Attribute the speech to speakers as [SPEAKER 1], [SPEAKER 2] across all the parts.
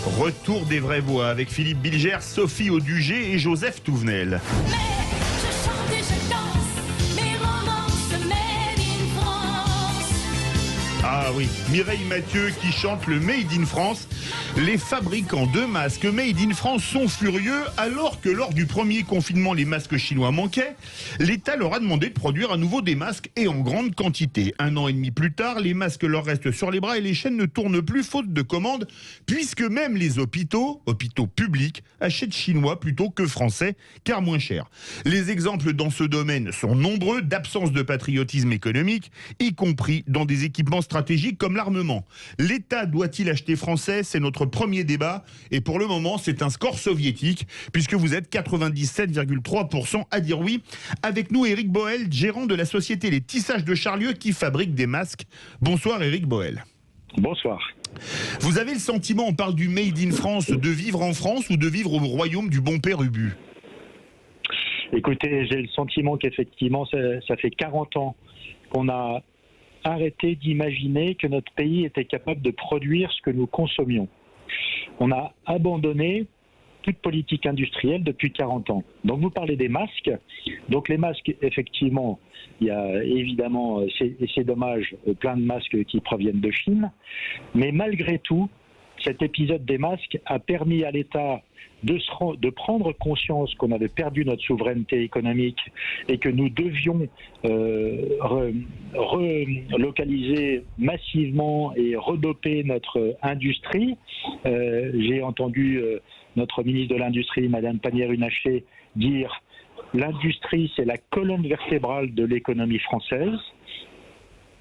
[SPEAKER 1] Retour des vraies voix avec Philippe Bilger, Sophie Audugé et Joseph Touvenel. Ah oui, Mireille Mathieu qui chante le Made in France. Les fabricants de masques Made in France sont furieux alors que lors du premier confinement, les masques chinois manquaient. L'État leur a demandé de produire à nouveau des masques et en grande quantité. 1 an et demi plus tard, les masques leur restent sur les bras et les chaînes ne tournent plus faute de commandes puisque même les hôpitaux publics, achètent chinois plutôt que français car moins cher. Les exemples dans ce domaine sont nombreux d'absence de patriotisme économique, y compris dans des équipements stratégiques comme l'armement. L'État doit-il acheter français? C'est notre premier débat et pour le moment c'est un score soviétique puisque vous êtes 97,3% à dire oui. Avec nous Éric Boel, gérant de la société Les Tissages de Charlieu qui fabrique des masques. Bonsoir Éric Boel.
[SPEAKER 2] Bonsoir.
[SPEAKER 1] Vous avez le sentiment, on parle du Made in France, de vivre en France ou de vivre au royaume du bon père Ubu?
[SPEAKER 2] Écoutez, j'ai le sentiment qu'effectivement ça fait 40 ans qu'on a arrêté d'imaginer que notre pays était capable de produire ce que nous consommions. On a abandonné toute politique industrielle depuis 40 ans. Donc vous parlez des masques. Donc les masques, effectivement, il y a évidemment, et c'est dommage, plein de masques qui proviennent de Chine. Mais malgré tout, cet épisode des masques a permis à l'État de prendre conscience qu'on avait perdu notre souveraineté économique et que nous devions relocaliser massivement et redoper notre industrie. J'ai entendu notre ministre de l'Industrie, Madame Pannier-Runacher, dire l'industrie, c'est la colonne vertébrale de l'économie française.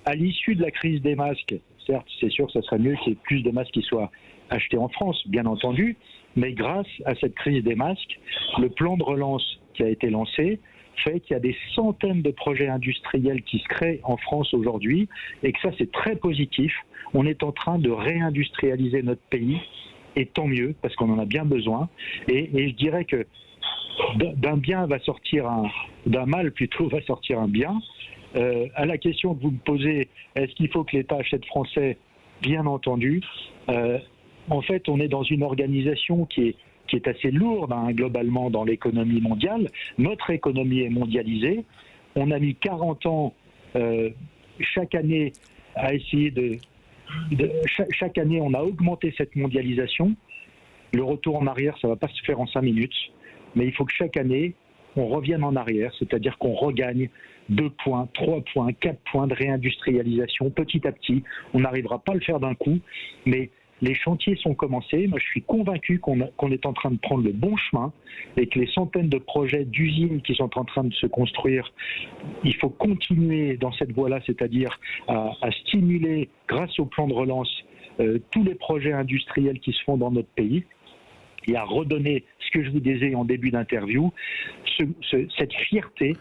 [SPEAKER 2] À l'issue de la crise des masques, certes, c'est sûr que ce serait mieux qu'il y ait plus de masques qui soient achetés en France, bien entendu, mais grâce à cette crise des masques, le plan de relance qui a été lancé fait qu'il y a des centaines de projets industriels qui se créent en France aujourd'hui et que ça, c'est très positif. On est en train de réindustrialiser notre pays et tant mieux, parce qu'on en a bien besoin. Et je dirais que d'un bien va sortir d'un mal plutôt va sortir un bien. À la question que vous me posez, est-ce qu'il faut que l'État achète français? Bien entendu. En fait, on est dans une organisation qui est assez lourde globalement dans l'économie mondiale. Notre économie est mondialisée. On a mis 40 ans chaque année à essayer chaque année, on a augmenté cette mondialisation. Le retour en arrière, ça ne va pas se faire en 5 minutes. Mais il faut que chaque année, on revienne en arrière, c'est-à-dire qu'on regagne 2 points, 3 points, 4 points de réindustrialisation petit à petit. On n'arrivera pas à le faire d'un coup, mais les chantiers sont commencés. Moi, je suis convaincu qu'on est en train de prendre le bon chemin et que les centaines de projets d'usines qui sont en train de se construire, il faut continuer dans cette voie-là, c'est-à-dire à stimuler, grâce au plan de relance, tous les projets industriels qui se font dans notre pays et à redonner ce que je vous disais en début d'interview, cette fierté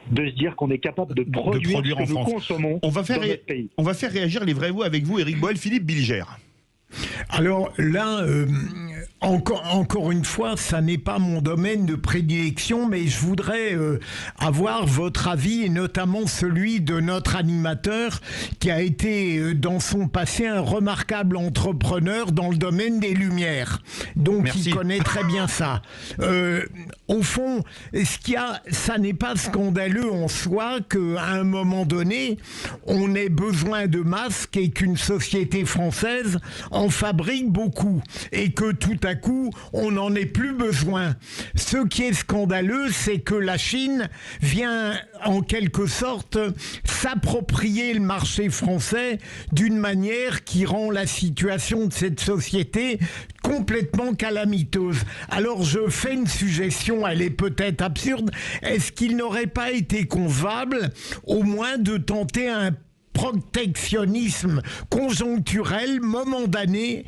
[SPEAKER 2] de se dire qu'on est capable de produire ce que
[SPEAKER 1] en
[SPEAKER 2] nous
[SPEAKER 1] France.
[SPEAKER 2] consommons dans notre pays.
[SPEAKER 1] On va faire réagir les vrais voix avec vous, Éric Boel, Philippe Bilger.
[SPEAKER 3] Alors là, encore une fois, ça n'est pas mon domaine de prédilection, mais je voudrais avoir votre avis, et notamment celui de notre animateur, qui a été dans son passé un remarquable entrepreneur dans le domaine des lumières. Donc
[SPEAKER 1] Merci.
[SPEAKER 3] il connaît très bien ça. Au fond, ça n'est pas scandaleux en soi qu'à un moment donné, on ait besoin de masques et qu'une société française en fabrique beaucoup et que tout à coup, on n'en ait plus besoin. Ce qui est scandaleux, c'est que la Chine vient en quelque sorte s'approprier le marché français d'une manière qui rend la situation de cette société complètement calamiteuse. Alors je fais une suggestion, elle est peut-être absurde. Est-ce qu'il n'aurait pas été concevable au moins de tenter un protectionnisme conjoncturel momentané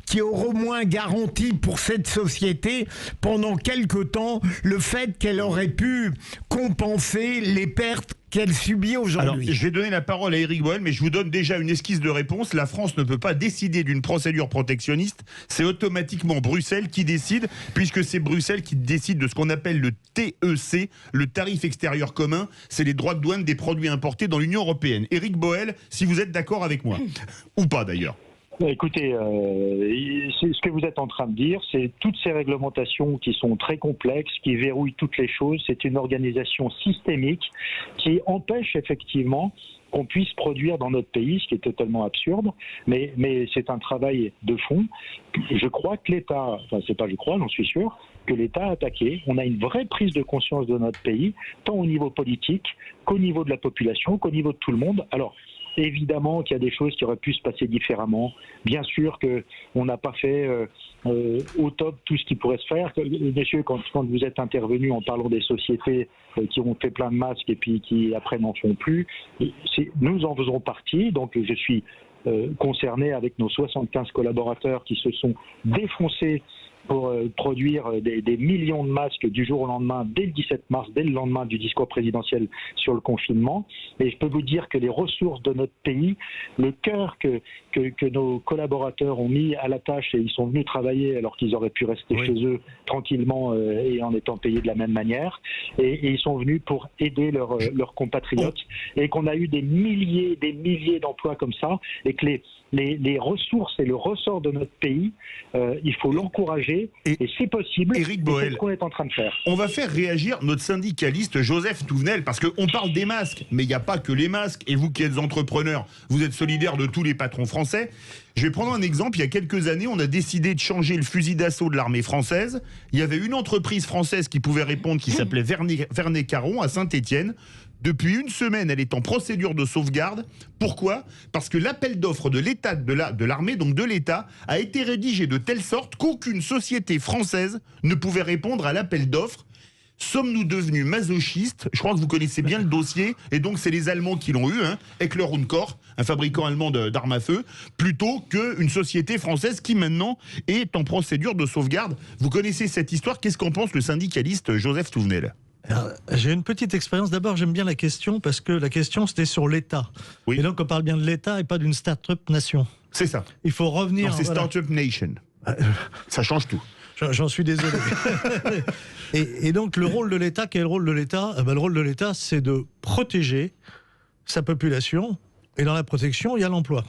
[SPEAKER 3] qui aura au moins garanti pour cette société pendant quelque temps le fait qu'elle aurait pu compenser les pertes qu'elle subit aujourd'hui.
[SPEAKER 1] Alors, je vais donner la parole à Éric Boel, mais je vous donne déjà une esquisse de réponse. La France ne peut pas décider d'une procédure protectionniste. C'est automatiquement Bruxelles qui décide, puisque c'est Bruxelles qui décide de ce qu'on appelle le TEC, le tarif extérieur commun. C'est les droits de douane des produits importés dans l'Union européenne. Éric Boel, si vous êtes d'accord avec moi, ou pas d'ailleurs.
[SPEAKER 2] Écoutez, c'est ce que vous êtes en train de dire, c'est toutes ces réglementations qui sont très complexes, qui verrouillent toutes les choses. C'est une organisation systémique qui empêche effectivement qu'on puisse produire dans notre pays, ce qui est totalement absurde, mais c'est un travail de fond. Je crois que l'État, enfin c'est pas je crois, j'en suis sûr, que l'État a attaqué. On a une vraie prise de conscience de notre pays, tant au niveau politique qu'au niveau de la population, qu'au niveau de tout le monde. Alors, évidemment qu'il y a des choses qui auraient pu se passer différemment. Bien sûr qu'on n'a pas fait au top tout ce qui pourrait se faire. Messieurs, quand vous êtes intervenus en parlant des sociétés qui ont fait plein de masques et puis qui après n'en font plus, nous en faisons partie. Donc je suis concerné avec nos 75 collaborateurs qui se sont défoncés pour produire des millions de masques du jour au lendemain, dès le 17 mars, dès le lendemain du discours présidentiel sur le confinement. Et je peux vous dire que les ressources de notre pays, le cœur que nos collaborateurs ont mis à la tâche, et ils sont venus travailler alors qu'ils auraient pu rester chez eux tranquillement et en étant payés de la même manière, et ils sont venus pour aider leurs compatriotes, et qu'on a eu des milliers d'emplois comme ça, et que les ressources et le ressort de notre pays, il faut l'encourager, et c'est possible.
[SPEAKER 1] Éric Boel,
[SPEAKER 2] c'est ce qu'on est en train de faire.
[SPEAKER 1] On va faire réagir notre syndicaliste Joseph Touvenel, parce qu'on parle des masques, mais il n'y a pas que les masques. Et vous qui êtes entrepreneurs, vous êtes solidaires de tous les patrons français. Je vais prendre un exemple. Il y a quelques années, on a décidé de changer le fusil d'assaut de l'armée française. Il y avait une entreprise française qui pouvait répondre, qui s'appelait Vernet-Caron à Saint-Étienne. Depuis une semaine, elle est en procédure de sauvegarde. Pourquoi? Parce que l'appel d'offres de l'État, de l'armée, donc de l'État, a été rédigé de telle sorte qu'aucune société française ne pouvait répondre à l'appel d'offres. Sommes-nous devenus masochistes? Je crois que vous connaissez bien le dossier, et donc c'est les Allemands qui l'ont eu, Heckler & Koch, un fabricant allemand d'armes à feu, plutôt qu'une société française qui maintenant est en procédure de sauvegarde. Vous connaissez cette histoire, qu'est-ce qu'en pense le syndicaliste Joseph Touvenel?
[SPEAKER 4] J'ai une petite expérience. D'abord, j'aime bien la question parce que la question, c'était sur l'État. Oui. Et donc, on parle bien de l'État et pas d'une start-up nation.
[SPEAKER 1] C'est ça.
[SPEAKER 4] Il faut revenir...
[SPEAKER 1] Non, c'est start-up nation. Ça change tout.
[SPEAKER 4] J'en suis désolé. et donc, le rôle de l'État, quel est le rôle de l'État? Le rôle de l'État, c'est de protéger sa population. Et dans la protection, il y a l'emploi.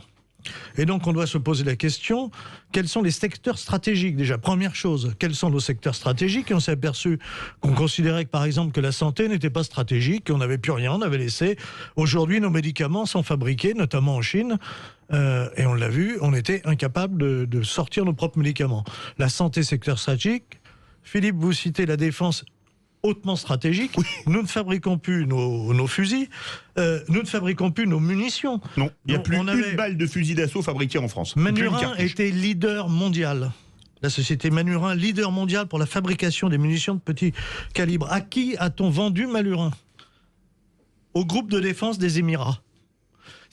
[SPEAKER 4] Et donc, on doit se poser la question, quels sont les secteurs stratégiques? Déjà, première chose, quels sont nos secteurs stratégiques? Et on s'est aperçu qu'on considérait que, par exemple, que la santé n'était pas stratégique, qu'on n'avait plus rien, on avait laissé. Aujourd'hui, nos médicaments sont fabriqués, notamment en Chine, et on l'a vu, on était incapable de sortir nos propres médicaments. La santé, secteur stratégique. Philippe, vous citez la défense, hautement stratégique. Oui. Nous ne fabriquons plus nos fusils, nous ne fabriquons plus nos munitions.
[SPEAKER 1] Non, il n'y a plus une balle de fusil d'assaut fabriquée en France.
[SPEAKER 4] Manurin était leader mondial. La société Manurin, leader mondial pour la fabrication des munitions de petit calibre. À qui a-t-on vendu Manurin? Au groupe de défense des Émirats.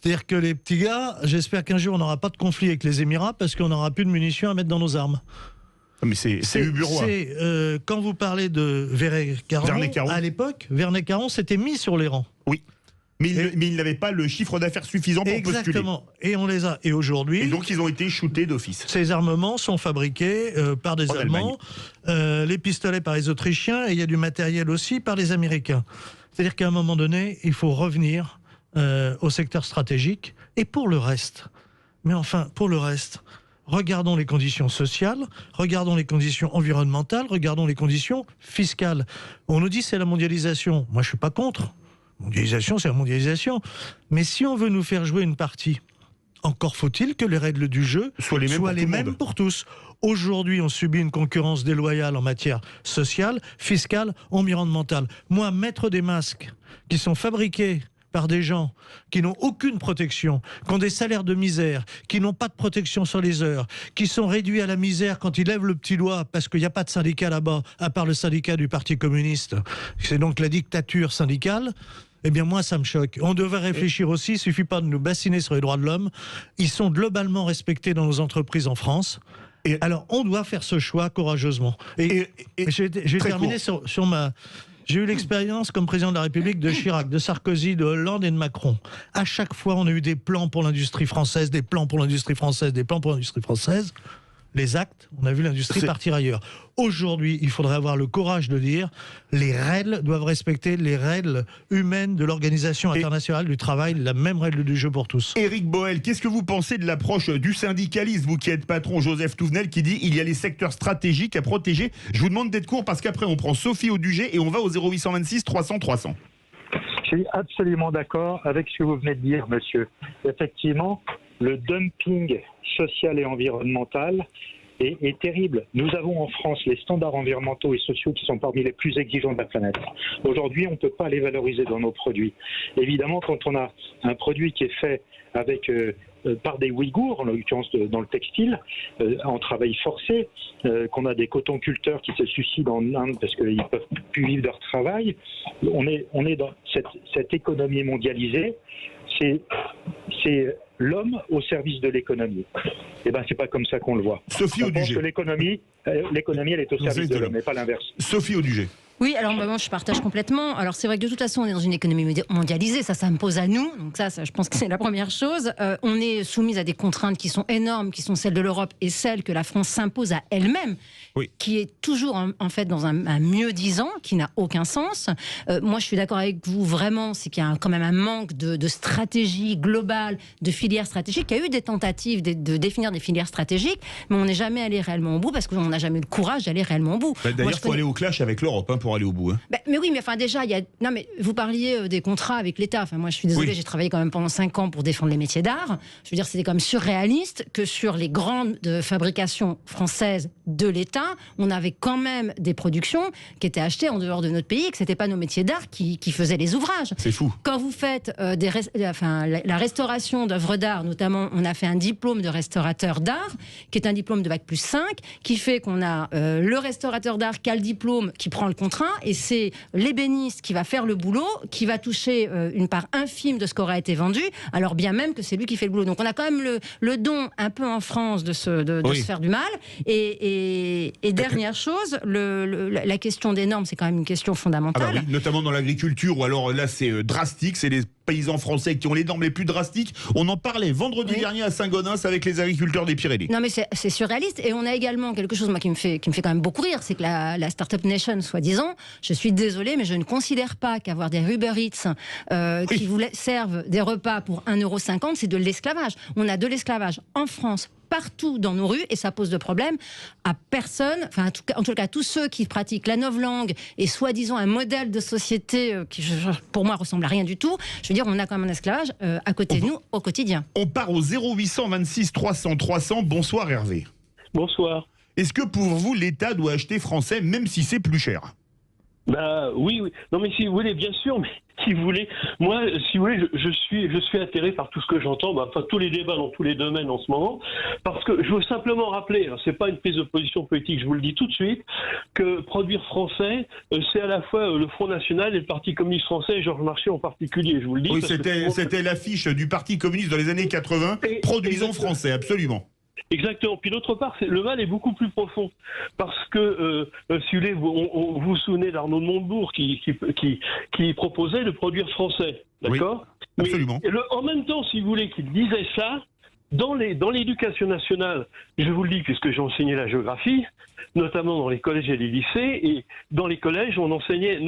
[SPEAKER 4] C'est-à-dire que les petits gars, j'espère qu'un jour on n'aura pas de conflit avec les Émirats parce qu'on n'aura plus de munitions à mettre dans nos armes.
[SPEAKER 1] Mais c'est Uburois.
[SPEAKER 4] Quand vous parlez de Vernet-Caron, à l'époque, Vernet-Caron s'était mis sur les rangs.
[SPEAKER 1] Oui. Mais il n'avait pas le chiffre d'affaires suffisant pour postuler.
[SPEAKER 4] Exactement. Et on les a. Et aujourd'hui...
[SPEAKER 1] Et donc ils ont été shootés d'office.
[SPEAKER 4] Ces armements sont fabriqués par des Allemands, les pistolets par les Autrichiens, et il y a du matériel aussi par les Américains. C'est-à-dire qu'à un moment donné, il faut revenir au secteur stratégique. Et pour le reste, mais enfin, pour le reste... Regardons les conditions sociales, regardons les conditions environnementales, regardons les conditions fiscales. On nous dit c'est la mondialisation. Moi, je ne suis pas contre. Mondialisation, c'est la mondialisation. Mais si on veut nous faire jouer une partie, encore faut-il que les règles du jeu soient les mêmes pour tous. Aujourd'hui, on subit une concurrence déloyale en matière sociale, fiscale, environnementale. Moi, mettre des masques qui sont fabriqués par des gens qui n'ont aucune protection, qui ont des salaires de misère, qui n'ont pas de protection sur les heures, qui sont réduits à la misère quand ils lèvent le petit doigt parce qu'il n'y a pas de syndicat là-bas, à part le syndicat du Parti communiste. C'est donc la dictature syndicale. Eh bien, moi, ça me choque. On devrait réfléchir aussi, il ne suffit pas de nous bassiner sur les droits de l'homme. Ils sont globalement respectés dans nos entreprises en France. Alors, on doit faire ce choix courageusement. Et j'ai terminé sur ma... J'ai eu l'expérience comme président de la République de Chirac, de Sarkozy, de Hollande et de Macron. À chaque fois, on a eu des plans pour l'industrie française, des plans pour l'industrie française, des plans pour l'industrie française. les actes, on a vu l'industrie partir ailleurs. Aujourd'hui, il faudrait avoir le courage de dire les règles doivent respecter les règles humaines de l'Organisation internationale du travail, la même règle du jeu pour tous.
[SPEAKER 1] Éric Boel, qu'est-ce que vous pensez de l'approche du syndicaliste, vous qui êtes patron, Joseph Touvenel, qui dit il y a les secteurs stratégiques à protéger? Je vous demande d'être court parce qu'après on prend Sophie Audugé et on va au 0826 300 300.
[SPEAKER 2] Je suis absolument d'accord avec ce que vous venez de dire, monsieur. Effectivement, le dumping social et environnemental est terrible. Nous avons en France les standards environnementaux et sociaux qui sont parmi les plus exigeants de la planète. Aujourd'hui, on ne peut pas les valoriser dans nos produits. Évidemment, quand on a un produit qui est fait avec par des Ouïghours, en l'occurrence dans le textile, en travail forcé, qu'on a des cotonculteurs qui se suicident en Inde parce qu'ils ne peuvent plus vivre de leur travail, on est dans cette économie mondialisée. C'est l'homme au service de l'économie. Eh ben, c'est pas comme ça qu'on le voit.
[SPEAKER 1] Sophie Audugé.
[SPEAKER 2] L'économie, elle est au service de l'homme, et pas l'inverse.
[SPEAKER 1] Sophie Audugé.
[SPEAKER 5] Oui, alors moi je partage complètement. Alors c'est vrai que de toute façon on est dans une économie mondialisée, ça s'impose à nous, donc ça je pense que c'est la première chose. On est soumise à des contraintes qui sont énormes, qui sont celles de l'Europe et celles que la France s'impose à elle-même, qui est toujours en fait dans un mieux-disant, qui n'a aucun sens. Moi je suis d'accord avec vous vraiment, c'est qu'il y a quand même un manque de stratégie globale, de filières stratégiques. Il y a eu des tentatives de définir des filières stratégiques, mais on n'est jamais allé réellement au bout parce qu'on n'a jamais eu le courage d'aller réellement au bout.
[SPEAKER 1] D'ailleurs, il faut aller au clash avec l'Europe pour aller au bout.
[SPEAKER 5] Mais oui, mais enfin déjà, non, mais vous parliez des contrats avec l'État. Enfin, moi, je suis désolée, j'ai travaillé quand même pendant 5 ans pour défendre les métiers d'art. Je veux dire, c'était quand même surréaliste que sur les grandes fabrications françaises de l'État, on avait quand même des productions qui étaient achetées en dehors de notre pays, et que c'était pas nos métiers d'art qui faisaient les ouvrages.
[SPEAKER 1] C'est fou.
[SPEAKER 5] Quand vous faites la restauration d'œuvres d'art, notamment, on a fait un diplôme de restaurateur d'art, qui est un diplôme de Bac+5, qui fait qu'on a le restaurateur d'art qui a le diplôme, qui prend le contrat, et c'est l'ébéniste qui va faire le boulot, qui va toucher une part infime de ce qu'aura été vendu, alors bien même que c'est lui qui fait le boulot. Donc on a quand même le don un peu en France de se faire du mal. Et dernière chose, la question des normes, c'est quand même une question fondamentale.
[SPEAKER 1] Ah bah oui, notamment dans l'agriculture, où alors là c'est drastique, c'est les paysans français qui ont les normes les plus drastiques. On en parlait vendredi dernier à Saint-Gaudens avec les agriculteurs des Pyrénées.
[SPEAKER 5] Non mais c'est surréaliste. Et on a également quelque chose qui me fait quand même beaucoup rire, c'est que la Startup Nation, soi-disant, je suis désolée, mais je ne considère pas qu'avoir des Uber Eats qui vous servent des repas pour 1,50 €, c'est de l'esclavage. On a de l'esclavage en France, partout dans nos rues, et ça pose de problème à personne, enfin en tout cas tous ceux qui pratiquent la novlangue et soi-disant un modèle de société qui pour moi ressemble à rien du tout. Je veux dire, on a quand même un esclavage à côté de nous au quotidien.
[SPEAKER 1] On part au 0826 300 300. Bonsoir Hervé.
[SPEAKER 6] Bonsoir.
[SPEAKER 1] Est-ce que pour vous l'État doit acheter français même si c'est plus cher?
[SPEAKER 6] Bah oui. Non mais si vous voulez, bien sûr, mais si vous voulez, moi, si vous voulez, je suis atterré par tout ce que j'entends, enfin tous les débats dans tous les domaines en ce moment, parce que je veux simplement rappeler, c'est pas une prise de position politique, je vous le dis tout de suite, que produire français, c'est à la fois le Front National et le Parti communiste français, et Georges Marchais en particulier, je vous le dis.
[SPEAKER 1] Oui, c'était l'affiche du Parti communiste dans les années 80, produisons français, absolument.
[SPEAKER 6] Exactement. Puis d'autre part, le mal est beaucoup plus profond. Parce que, si vous voulez, vous vous souvenez d'Arnaud de Montebourg qui proposait de produire français. D'accord ?
[SPEAKER 1] Oui, absolument.
[SPEAKER 6] Mais en même temps, si vous voulez, qu'il disait ça, dans l'éducation nationale, je vous le dis puisque j'ai enseigné la géographie, notamment dans les collèges et les lycées, et dans les collèges, on enseignait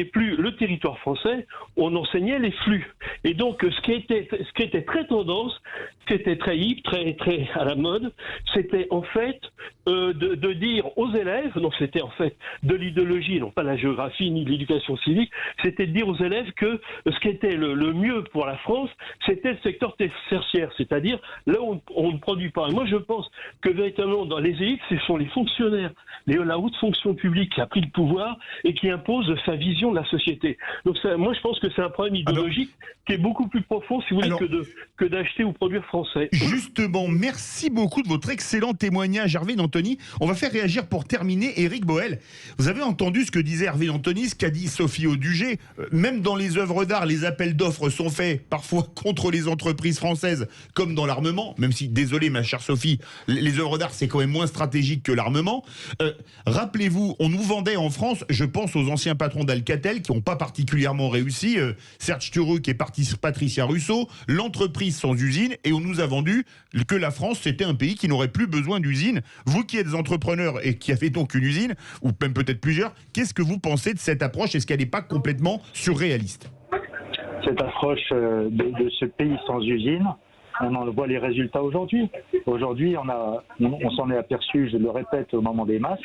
[SPEAKER 6] plus le territoire français, on enseignait les flux. Et donc, ce qui était très tendance, ce qui était très hip, très à la mode, c'était en fait de dire aux élèves, donc c'était en fait de l'idéologie, non pas la géographie ni l'éducation civique, c'était de dire aux élèves que ce qui était le mieux pour la France, c'était le secteur tertiaire, c'est-à-dire là où on ne produit pas. Et moi, je pense que véritablement dans les élites, ce sont les fonctionnaires, la haute fonction publique qui a pris le pouvoir et qui impose sa vision de la société. Donc ça, moi, je pense que c'est un problème idéologique qui est beaucoup plus profond, si vous voulez, que d'acheter ou produire français.
[SPEAKER 1] Justement, merci beaucoup de votre excellent témoignage, Hervé d'Antony. On va faire réagir pour terminer Éric Boel. Vous avez entendu ce que disait Hervé d'Antony, ce qu'a dit Sophie Audugé. Même dans les œuvres d'art, les appels d'offres sont faits parfois contre les entreprises françaises comme dans l'armement, même si, désolé ma chère Sophie, les œuvres d'art c'est quand même moins stratégique que l'armement. Rappelez-vous, on nous vendait en France, je pense aux anciens patrons d'Alcatel qui n'ont pas particulièrement réussi, Serge Turuc et Patricia Russo, l'entreprise sans usine, et on nous a vendu que la France c'était un pays qui n'aurait plus besoin d'usine. Vous qui êtes entrepreneur et qui avez donc une usine, ou même peut-être plusieurs, qu'est-ce que vous pensez de cette approche? Est-ce qu'elle n'est pas complètement surréaliste?
[SPEAKER 2] Cette approche de ce pays sans usine, on en voit les résultats aujourd'hui. Aujourd'hui, on s'en est aperçu, je le répète, au moment des masques,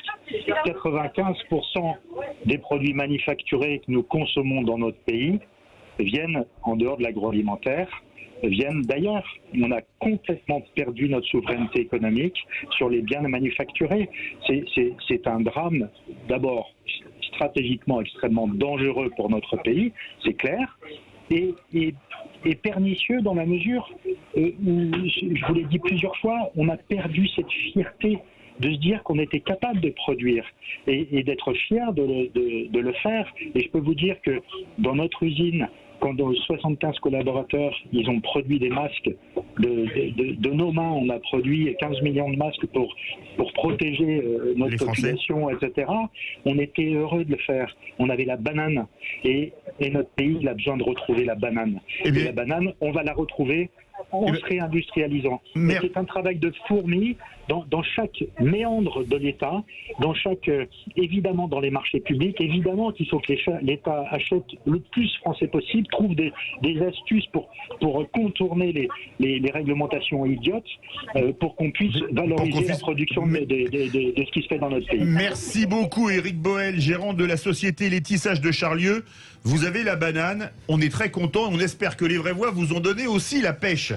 [SPEAKER 2] 95% des produits manufacturés que nous consommons dans notre pays viennent en dehors de l'agroalimentaire, viennent d'ailleurs. On a complètement perdu notre souveraineté économique sur les biens manufacturés. C'est un drame, d'abord, stratégiquement extrêmement dangereux pour notre pays, c'est clair, et pernicieux dans la mesure où, je vous l'ai dit plusieurs fois, on a perdu cette fierté de se dire qu'on était capable de produire et d'être fier de le faire. Et je peux vous dire que dans notre usine, quand nos 75 collaborateurs, ils ont produit des masques, de nos mains, on a produit 15 millions de masques pour protéger notre population, etc. On était heureux de le faire. On avait la banane. Et notre pays, il a besoin de retrouver la banane. Et la banane, on va la retrouver en se réindustrialisant. C'est un travail de fourmi dans chaque méandre de l'État, dans chaque, évidemment dans les marchés publics, évidemment qu'il faut que l'État achète le plus français possible, trouve des astuces pour contourner les réglementations idiotes, pour qu'on puisse valoriser la production de ce qui se fait dans notre pays.
[SPEAKER 1] Merci beaucoup Éric Boel, gérant de la société Les Tissages de Charlieu. Vous avez la banane, on est très content et on espère que les vraies voix vous ont donné aussi la pêche.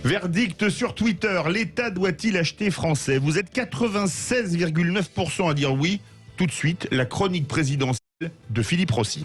[SPEAKER 1] Verdict sur Twitter, l'État doit-il acheter français? Vous êtes 96,9% à dire oui. Tout de suite, la chronique présidentielle de Philippe Rossi.